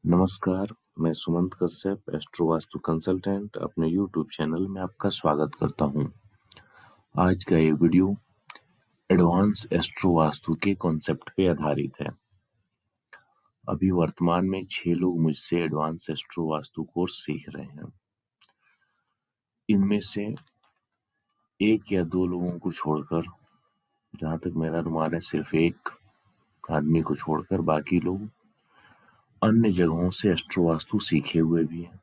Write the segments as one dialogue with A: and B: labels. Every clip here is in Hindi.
A: नमस्कार, मैं सुमंत कश्यप एस्ट्रो वास्तु कंसल्टेंट अपने यूट्यूब चैनल में आपका स्वागत करता हूं। आज का ये वीडियो एडवांस एस्ट्रो वास्तु के कॉन्सेप्ट पे आधारित है। अभी वर्तमान में 6 लोग मुझसे एडवांस एस्ट्रो वास्तु कोर्स सीख रहे हैं। इनमें से 1 या 2 लोगों को छोड़कर, जहां तक मेरा अनुमान है सिर्फ 1 आदमी को छोड़कर बाकी लोग अन्य जगहों से एस्ट्रो वास्तु सीखे हुए भी हैं,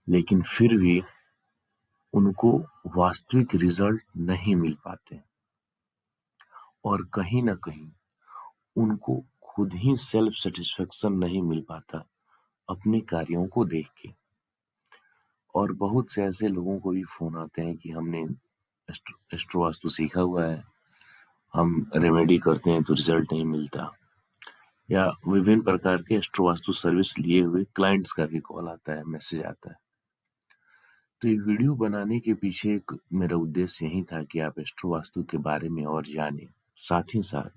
A: लेकिन फिर भी उनको वास्तविक रिजल्ट नहीं मिल पाते और कहीं ना कहीं उनको खुद ही सेल्फ सेटिस्फेक्शन नहीं मिल पाता अपने कार्यों को देख के। और बहुत से ऐसे लोगों को भी फोन आते हैं कि हमने एस्ट्रो वास्तु सीखा हुआ है, हम रेमेडी करते हैं तो रिजल्ट नहीं मिलता, या विभिन्न प्रकार के एस्ट्रो वास्तु सर्विस लिए हुए क्लाइंट्स का भी कॉल आता है, मैसेज आता है। तो ये वीडियो बनाने के पीछे एक मेरा उद्देश्य यही था कि आप एस्ट्रो वास्तु के बारे में और जानें। साथ ही साथ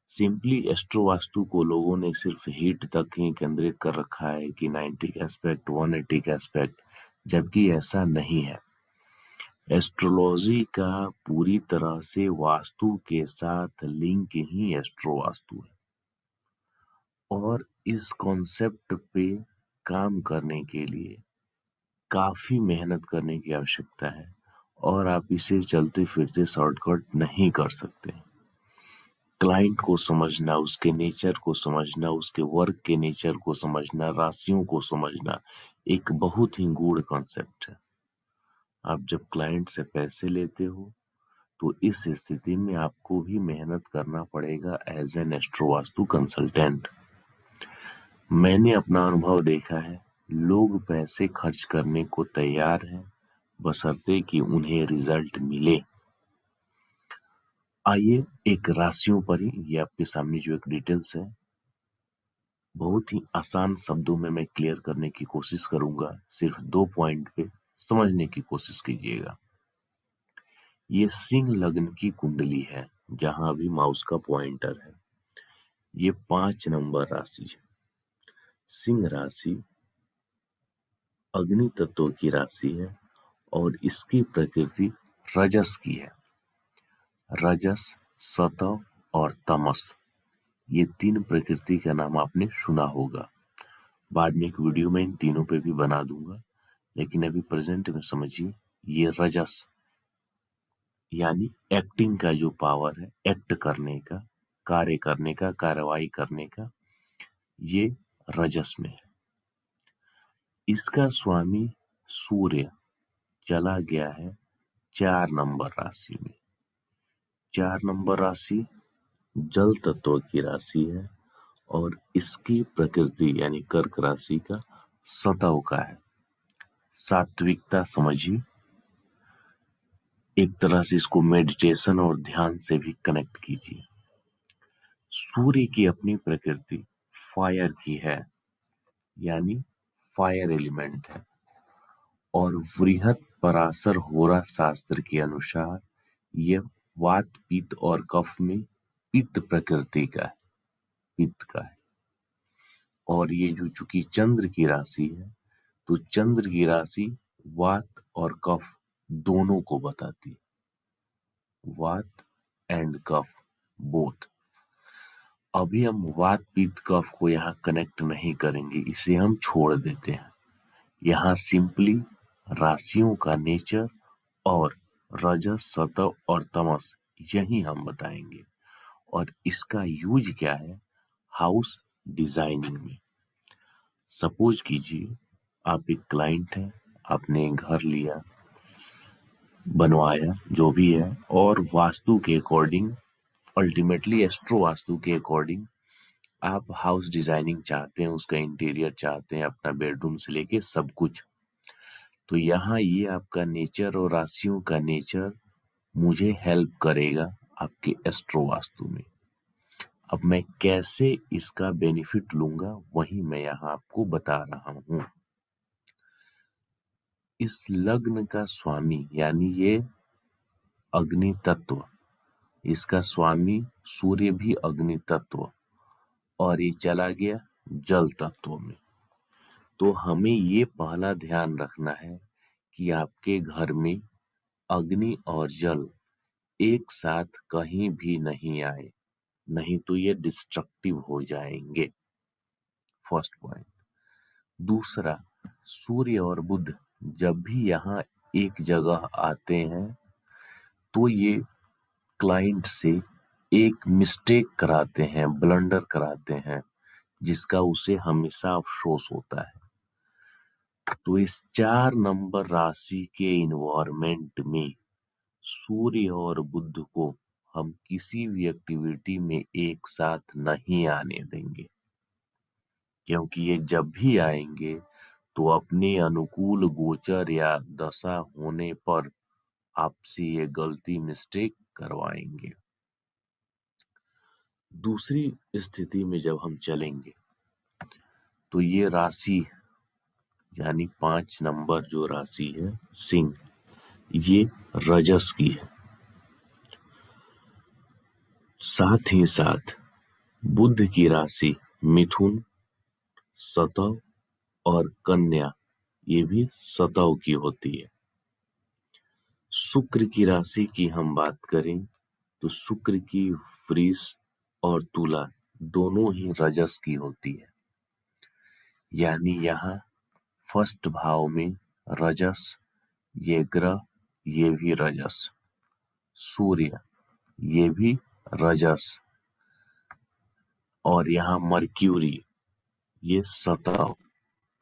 A: सिंपली एस्ट्रो वास्तु को लोगों ने सिर्फ हीट तक ही केंद्रित कर रखा है कि 90 का एस्पेक्ट, 180 का एस्पेक्ट, जबकि ऐसा नहीं है। एस्ट्रोलॉजी का पूरी तरह से वास्तु के साथ लिंक ही एस्ट्रो वास्तु है और इस कॉन्सेप्ट पे काम करने के लिए काफी मेहनत करने की आवश्यकता है और आप इसे चलते फिरते शॉर्टकट नहीं कर सकते। क्लाइंट को समझना, उसके नेचर को समझना, उसके वर्क के नेचर को समझना, राशियों को समझना एक बहुत ही गूढ़ कॉन्सेप्ट है। आप जब क्लाइंट से पैसे लेते हो तो इस स्थिति में आपको भी मेहनत करना पड़ेगा as an astro vastu consultant. मैंने अपना अनुभव देखा है, लोग पैसे खर्च करने को तैयार हैं बशर्ते कि उन्हें रिजल्ट मिले। आइए एक राशियों पर ही, ये आपके सामने जो एक डिटेल्स है, बहुत ही आसान शब्दों में मैं क्लियर करने की कोशिश करूंगा। सिर्फ 2 पॉइंट पे समझने की कोशिश कीजिएगा। ये सिंह लग्न की कुंडली है, जहां अभी माउस का पॉइंटर है। ये 5 नंबर राशि है। सिंह राशि अग्नि तत्व की राशि है और इसकी प्रकृति रजस की है। रजस, सतव और तमस, ये 3 प्रकृति का नाम आपने सुना होगा। बाद में एक वीडियो में इन तीनों पे भी बना दूंगा, लेकिन अभी प्रेजेंट में समझिए, ये रजस यानी एक्टिंग का जो पावर है, एक्ट करने का, कार्य करने का, कार्रवाई करने का, ये रजस में है। इसका स्वामी सूर्य चला गया है 4 नंबर राशि में। 4 नंबर राशि जल तत्व की राशि है और इसकी प्रकृति यानी कर्क राशि का सतव का है। सात्विकता समझिए, एक तरह से इसको मेडिटेशन और ध्यान से भी कनेक्ट कीजिए। सूर्य की अपनी प्रकृति फायर की है, यानी फायर एलिमेंट है, और वृहत पराशर होरा शास्त्र के अनुसार यह वात, पित्त और कफ में पित्त प्रकृति का है, पित्त का है। और ये जो चूंकि चंद्र की राशि है, तो चंद्र की राशि वात और कफ दोनों को बताती है, वात एंड कफ बोथ। अभी हम वात, पित्त, कफ को यहाँ कनेक्ट नहीं करेंगे, इसे हम छोड़ देते हैं। यहाँ सिंपली राशियों का नेचर और रजस, सतव और तमस यही हम बताएंगे। और इसका यूज क्या है हाउस डिजाइनिंग में। सपोज कीजिए आप एक क्लाइंट हैं, आपने घर लिया, बनवाया, जो भी है, और वास्तु के अकॉर्डिंग, अल्टीमेटली एस्ट्रो वास्तु के अकॉर्डिंग आप हाउस डिजाइनिंग चाहते हैं, उसका इंटीरियर चाहते हैं, अपना बेडरूम से लेके सब कुछ। तो यहाँ ये आपका नेचर और राशियों का नेचर मुझे हेल्प करेगा आपके एस्ट्रो वास्तु में। अब मैं कैसे इसका बेनिफिट लूंगा वही मैं यहाँ आपको बता रहा हूँ। इस लग्न का स्वामी यानी ये अग्नि तत्व, इसका स्वामी सूर्य भी अग्नि तत्व, और ये चला गया जल तत्व में। तो हमें ये पहला ध्यान रखना है कि आपके घर में अग्नि और जल एक साथ कहीं भी नहीं आए, नहीं तो ये डिस्ट्रक्टिव हो जाएंगे। First point. दूसरा, सूर्य और बुध जब भी यहाँ एक जगह आते हैं तो ये क्लाइंट से एक मिस्टेक कराते हैं, ब्लंडर कराते हैं, जिसका उसे हमेशा अफसोस होता है। तो इस 4 नंबर राशि के इन्वायरमेंट में सूर्य और बुध को हम किसी भी एक्टिविटी में एक साथ नहीं आने देंगे, क्योंकि ये जब भी आएंगे तो अपने अनुकूल गोचर या दशा होने पर आपसे ये गलती मिस्टेक करवाएंगे। दूसरी स्थिति में जब हम चलेंगे तो ये राशि यानी 5 नंबर जो राशि है सिंह, ये रजस की है। साथ ही साथ बुध की राशि मिथुन, सतव और कन्या, ये भी सतव की होती है। शुक्र की राशि की हम बात करें तो शुक्र की वृष और तुला दोनों ही रजस की होती है। यानी यहाँ फर्स्ट भाव में रजस, ये ग्रह ये भी रजस, सूर्य ये भी रजस, और यहाँ मर्क्यूरी ये सतव,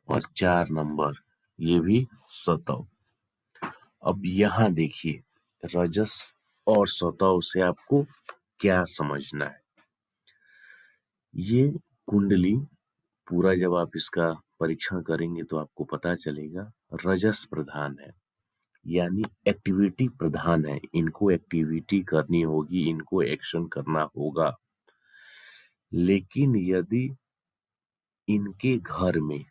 A: और 4 नंबर ये भी सतव। अब यहाँ देखिए रजस और सतव से आपको क्या समझना है। ये कुंडली पूरा जब आप इसका परीक्षण करेंगे तो आपको पता चलेगा रजस प्रधान है, यानी एक्टिविटी प्रधान है। इनको एक्टिविटी करनी होगी, इनको एक्शन करना होगा। लेकिन यदि इनके घर में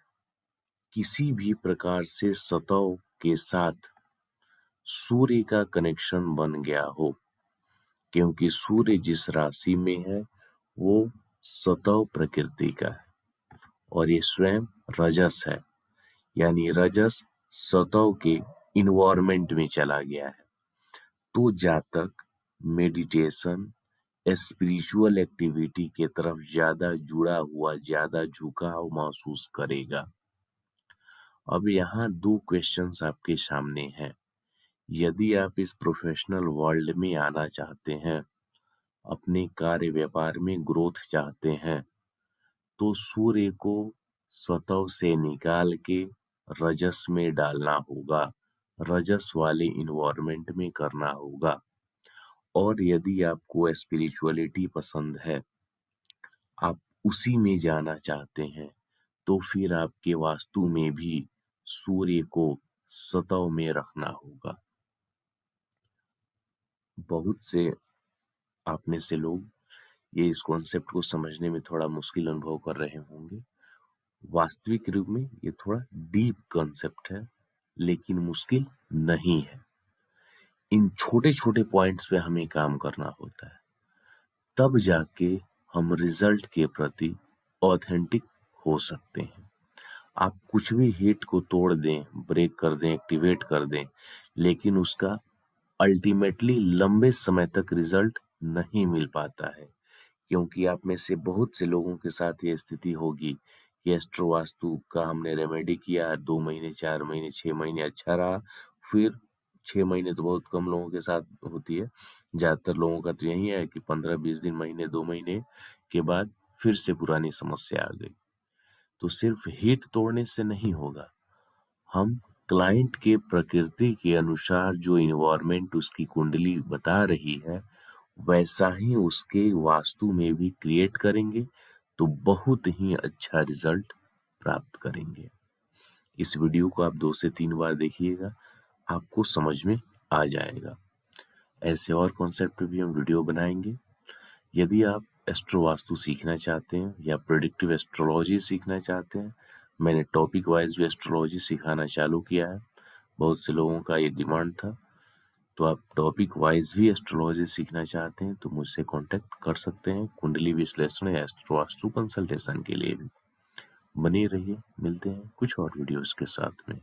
A: किसी भी प्रकार से सतव के साथ सूर्य का कनेक्शन बन गया हो, क्योंकि सूर्य जिस राशि में है वो सतव प्रकृति का है और ये स्वयं रजस है, यानी रजस सतव के इन्वायरमेंट में चला गया है, तो जातक मेडिटेशन, स्पिरिचुअल एक्टिविटी के तरफ ज्यादा जुड़ा हुआ, ज्यादा झुकाव महसूस करेगा। अब यहाँ 2 क्वेश्चंस आपके सामने हैं। यदि आप इस प्रोफेशनल वर्ल्ड में आना चाहते हैं, अपने कार्य व्यापार में ग्रोथ चाहते हैं, तो सूर्य को सतव से निकाल के रजस में डालना होगा, रजस वाले इन्वायरमेंट में करना होगा। और यदि आपको स्पिरिचुअलिटी पसंद है, आप उसी में जाना चाहते हैं, तो फिर आपके वास्तु में भी सूर्य को सतव में रखना होगा। बहुत से आप में से लोग ये इस कॉन्सेप्ट को समझने में थोड़ा मुश्किल अनुभव कर रहे होंगे। वास्तविक रूप में ये थोड़ा डीप कॉन्सेप्ट है, लेकिन मुश्किल नहीं है। इन छोटे छोटे पॉइंट्स पे हमें काम करना होता है, तब जाके हम रिजल्ट के प्रति ऑथेंटिक हो सकते हैं। आप कुछ भी हिट को तोड़ दें, ब्रेक कर दें, एक्टिवेट कर दें, लेकिन उसका अल्टीमेटली लंबे समय तक रिजल्ट नहीं मिल पाता है। क्योंकि आप में से बहुत से लोगों के साथ ये स्थिति होगी कि एस्ट्रो वास्तु का हमने रेमेडी किया, 2 महीने, 4 महीने, 6 महीने अच्छा रहा, फिर 6 महीने तो बहुत कम लोगों के साथ होती है। ज्यादातर लोगों का तो यही है कि 15-20 दिन, महीने, 2 महीने के बाद फिर से पुरानी समस्या आ गई। तो सिर्फ हिट तोड़ने से नहीं होगा। हम क्लाइंट के प्रकृति के अनुसार जो इन्वायरमेंट उसकी कुंडली बता रही है, वैसा ही उसके वास्तु में भी क्रिएट करेंगे, तो बहुत ही अच्छा रिजल्ट प्राप्त करेंगे। इस वीडियो को आप 2 से 3 बार देखिएगा, आपको समझ में आ जाएगा। ऐसे और कॉन्सेप्ट पे भी हम वीडियो बनाएंगे। यदि आप एस्ट्रो वास्तु सीखना चाहते हैं या प्रेडिक्टिव एस्ट्रोलॉजी सीखना चाहते हैं, मैंने टॉपिक वाइज भी एस्ट्रोलॉजी सिखाना चालू किया है। बहुत से लोगों का ये डिमांड था। तो आप टॉपिक वाइज भी एस्ट्रोलॉजी सीखना चाहते हैं तो मुझसे कांटेक्ट कर सकते हैं, कुंडली विश्लेषण या एस्ट्रो वास्तु कंसल्टेशन के लिए भी। बने रहिए, मिलते हैं कुछ और वीडियोस के साथ में।